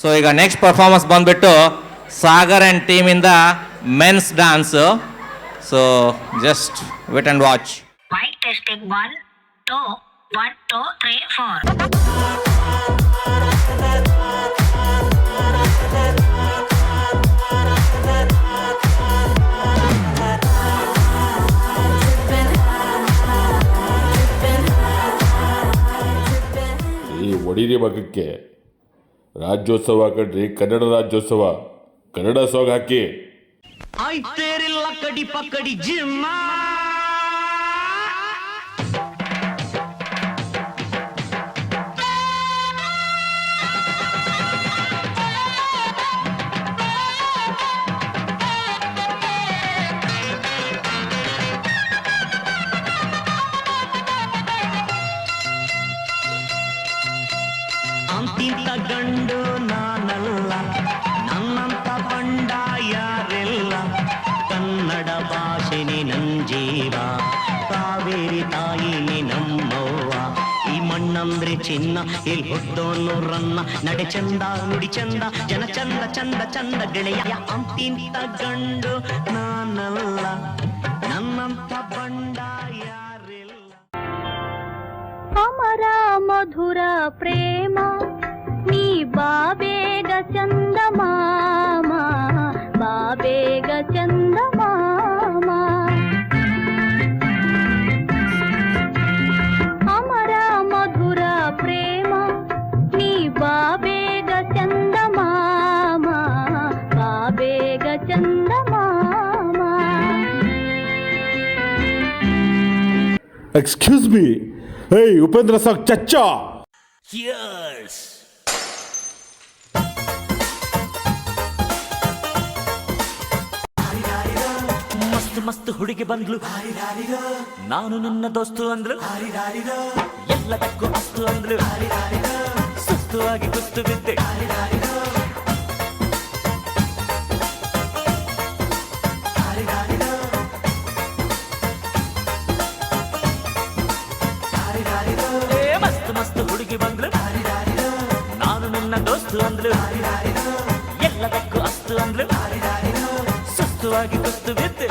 So ಈಗ next performance ಬಂದ್ಬಿಟ್ಟು Sagar and ಟೀಮಿಂದ men's dance. So just wait and watch. Mic testing 1 2 1 2 3 4. ಈ ಒಡಿರಿ ಭಾಗಕ್ಕೆ ರಾಜ್ಯೋತ್ಸವ ಕಡ್ರಿ, ಕನ್ನಡ ರಾಜ್ಯೋತ್ಸವ, ಕನ್ನಡ ಸಾಂಗ್ ಹಾಕಿ. ಆಯ್ತೇರಿಲ್ಲ ಕಡಿ ಪಕ್ಕಡಿ ಜಿಮ್ಮ ಅಂತಿಂತ ಗಂಡು ನಾನಲ್ಲ, ನನ್ನಂತ ಬಂಡ ಯಾರೆಲ್ಲ, ಕನ್ನಡ ಭಾಷೆನಿ ನನ್ ಜೀವ, ಕಾವೇರಿ ತಾಯಿನಿ ನಮ್ಮವ್ವ, ಈ ಮಣ್ಣಂದ್ರೆ ಚಿನ್ನ, ಇಲ್ಲಿ ಹುಟ್ಟೋನು ರನ್ನ, ನಡೆ ಚಂದ ನುಡಿ ಚಂದ, ಜನ ಚಂದ ಚಂದ ಚಂದ ಗೆಳೆಯ, ಅಂತಿಂತ ಗಂಡು ನಾನಲ್ಲ, ನನ್ನಂತ ಬಂಡ ಯಾರೆಲ್ಲ. ಅಮರ ಮಧುರ ಪ್ರೇಮ ನೀ ಬಾಬೇಗ ಚಂದ ಮಾಮ, ಬಾಬೇಗ ಚಂದ ಮಾಮ. ಅಮರ ಮಧುರ ಪ್ರೇಮ ನೀ ಬಾಬೇಗ ಚಂದ ಮಾಮ, ಬಾಬೇಗ ಚಂದ ಮಾಮ. ಎಕ್ಸ್ಕ್ಯೂಸ್ ಮೀ, ಹೇಯ್ ಉಪೇಂದ್ರ ಸಾಂಗ್ ಚಚ್ಚಾ. ಮಸ್ತ್ ಮಸ್ತ್ ಹುಡುಗಿ ಬಂದ್ಲು, ನಾನು ನಿನ್ನ ದೋಸ್ತು ಅಂದ್ಲು, ಎಲ್ಲದಕ್ಕೂ ಅಸ್ತು ಅಂದ್ಲು, ಸುಸ್ತು ಆಗಿ ಕುಸ್ತು ಬಿದ್ದೆ, ಮಸ್ತ್ ಮಸ್ತ್ ಹುಡುಗಿ ಬಂದ್ಲು, ನಾನು ನಿನ್ನ ದೋಸ್ತು ಅಂದ್ಲು, ಎಲ್ಲದಕ್ಕೂ ಅಸ್ತು ಅಂದ್ಲು, ಸುಸ್ತು ಆಗಿ ಕುಸ್ತು ಬಿದ್ದೆ.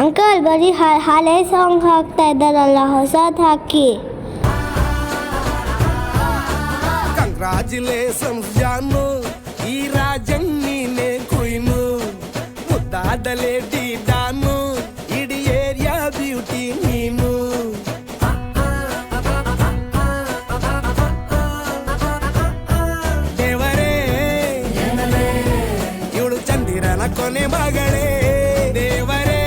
ಅಂಕಲ್ ಬರೀ ಹಳೆ ಸಾಂಗ್ ಹಾಕ್ತಾ ಇದ್ದಾರಲ್ಲ, ಹೊಸದು ಹಾಕಿ. ಕಂಗ್ರಾಚುಲೇಷನ್ಸ್ ಜಾನು, ಈ ರಾಜಣ್ಣೀನೇ ಕುಯ್ನು, ಮುದ್ದಾದ ಲೇಡಿ ದಾನು, ಇಡೀ ಏರಿಯಾ ಬ್ಯೂಟಿ ನೀನು. ದೇವರೇ ಇವಳು ಚಂದಿರನ ಕೊನೆ ಮಗಳೇ, ದೇವರೇ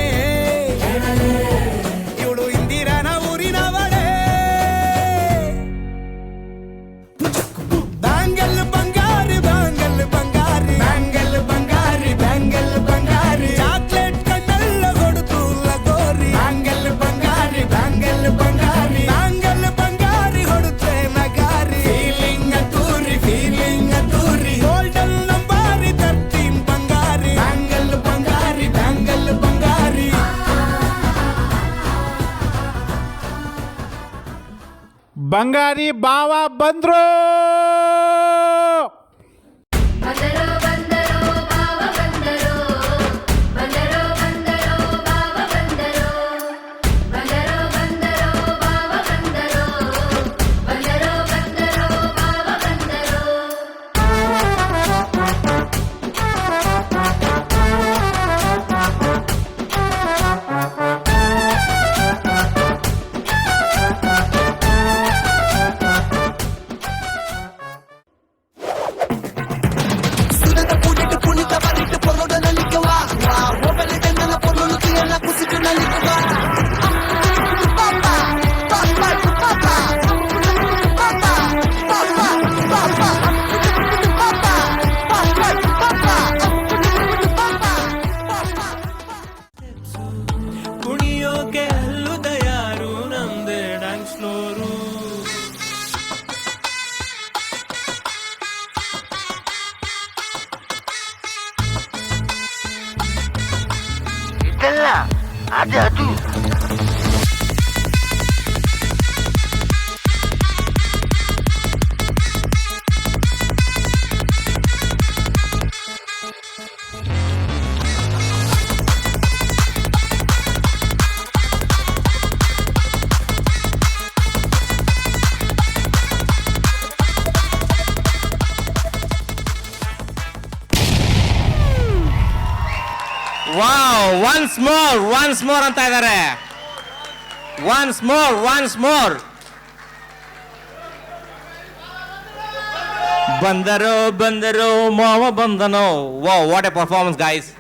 ಇವಳು ಇಂದಿರನ ಊರಿನವಳೇ. ಬ್ಯಾಂಗಲ್ ಬಂಗಾರಿ ಬ್ಯಾಂಗಲ್ ಬಂಗಾರಿ, ಬ್ಯಾಂಗಲ್ ಬಂಗಾರಿ ಬ್ಯಾಂಗಲ್ ಬಂಗಾರಿ, ಚಾಕ್ಲೇಟ್ ಕಣ್ಣೆಲ್ಲ ಕೊಡುತ್ತು ಲಗೋರಿ, ಬ್ಯಾಂಗಲ್ ಬಂಗಾರಿ ಬ್ಯಾಂಗಲ್ ಬಂಗಾರಿ, ಬ್ಯಾಂಗಲ್ ಬಂಗಾರಿ ಹೊಡುತ್ತೆ ನಗಾರಿ, ಫೀಲಿಂಗ್ ಅದ್ದೂರಿ ಗೋಲ್ಡನ್ ನಂಬಾರಿ 13 ಬಂಗಾರಿ, ಬ್ಯಾಂಗಲ್ ಬಂಗಾರಿ ಬ್ಯಾಂಗಲ್ ಬಂಗಾರಿ. ಬಂಗಾರಿ ಬಾವ ಬಂದ್ರು. ಕುಣಿಯೋಕೆ ಅಲ್ಲೂ ತಯಾರು ನಮ್ದೇ ಡ್ಯಾನ್ಸ್ ಫ್ಲೋರು. ಇದೆಲ್ಲ ಅದು ಒನ್ಸ್ ಮೋರ್ ಅಂತ ಇದ್ದಾರೆ. Once more. ಬಂದರು ಮಾವ ಬಂದನು. What A performance guys.